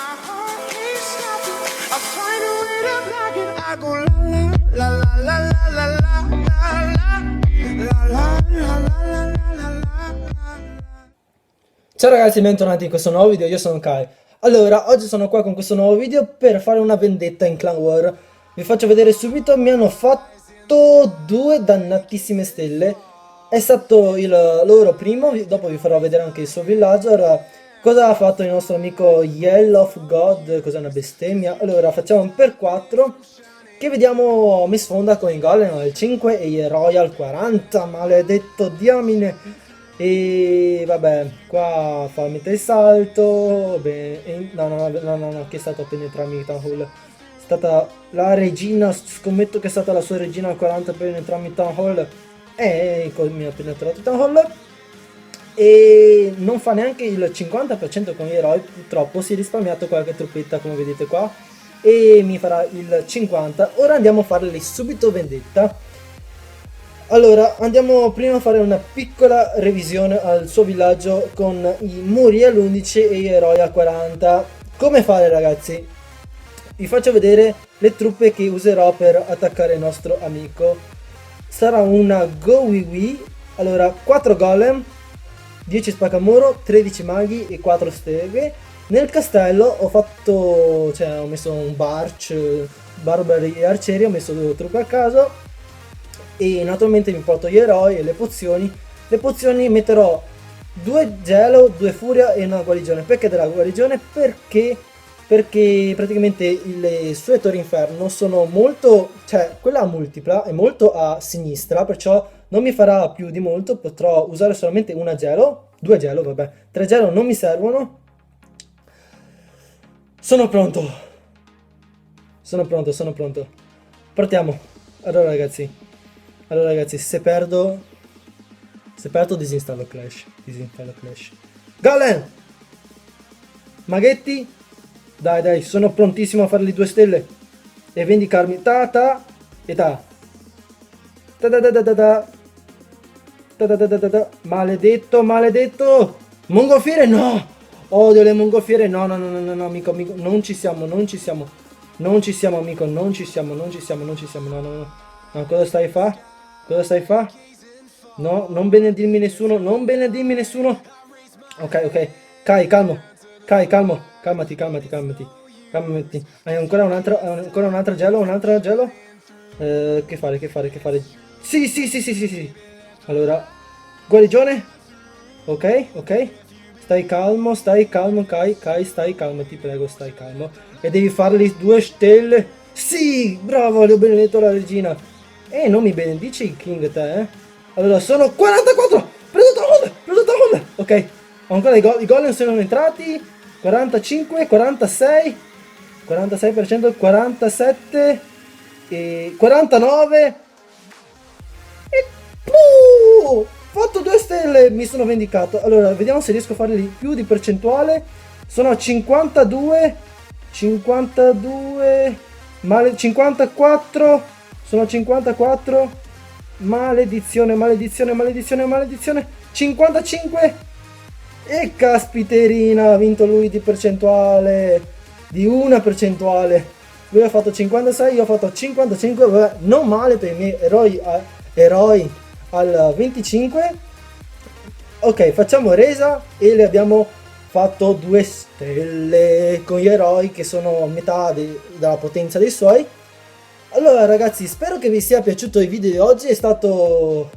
my heart can't stop it. I find a way to block it. I go la la la la la la la la la la la la la. Ciao ragazzi, bentornati in questo nuovo video, io sono Kai. Allora, oggi sono qua con questo nuovo video per fare una vendetta in Clan War. Vi faccio vedere subito, mi hanno fatto due dannatissime stelle. È stato il loro primo, dopo vi farò vedere anche il suo villaggio. Allora, cosa ha fatto il nostro amico Yell of God? Cos'è una bestemmia? Allora, facciamo un per 4 che vediamo mi sfonda con i golem al 5 e i royal 40, maledetto diamine. E vabbè, qua fa metà il salto. Bene, no, che è stato a penetrarmi in Town Hall. È stata la regina, scommetto che è stata la sua regina al 40 per penetrarmi in Town Hall. E mi ha penetrato in Town Hall. E non fa neanche il 50% con gli eroi, purtroppo si è risparmiato qualche truppetta come vedete qua. E mi farà il 50%. Ora andiamo a farle subito vendetta. Allora, andiamo prima a fare una piccola revisione al suo villaggio con i muri all'11 e gli eroi al 40. Come fare ragazzi? Vi faccio vedere le truppe che userò per attaccare il nostro amico. Sarà una Gowiwi, allora 4 golem, 10 spaccamuro, 13 maghi e 4 streghe. Nel castello ho messo un barch, barbari e arcieri, ho messo 2 truppe a caso. E naturalmente mi porto gli eroi e le pozioni. Le pozioni metterò 2 gelo, 2 furia e una guarigione. Perché della guarigione? Perché praticamente le sue torri inferno sono molto, cioè quella multipla è molto a sinistra, perciò non mi farà più di molto, potrò usare solamente una gelo, 2 gelo, vabbè, 3 gelo non mi servono. Sono pronto. Partiamo. Allora ragazzi, se perdo disinstallo Clash. Golem! Maghetti! Dai, sono prontissimo a fare le 2 stelle. E vendicarmi. Ta. Maledetto! Mongolfiere, no! Odio le mongolfiere, no, amico, non ci siamo, amico, no. No, cosa stai fa? No, non benedirmi nessuno. Ok. Kai, calmati. Hai ancora un'altra gelo? Che fare? Sì. Allora, guarigione. Ok. Stai calmo, Kai, stai calmo, ti prego, stai calmo. E devi fare le 2 stelle. Sì, bravo, le ho benedetto la regina. Non mi benedici il king te, eh? Allora, sono 44! Preso Town! Ok, ancora i golem sono entrati. 45, 46, 46%, 47 e 49. E fatto 2 stelle, mi sono vendicato. Allora, vediamo se riesco a farli più di percentuale. Sono a 52, 54. Sono a 54. Maledizione. 55. E caspiterina, ha vinto lui di percentuale. Di una percentuale. Lui ha fatto 56, io ho fatto 55. Vabbè, non male per i miei eroi al 25. Ok, facciamo resa e le abbiamo fatto 2 stelle con gli eroi che sono a metà della potenza dei suoi. Allora ragazzi, spero che vi sia piaciuto il video di oggi. È stato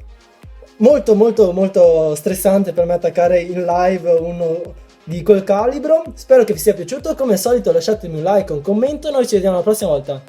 molto stressante per me attaccare in live uno di quel calibro. Spero che vi sia piaciuto. Come al solito lasciatemi un like, un commento e noi ci vediamo la prossima volta.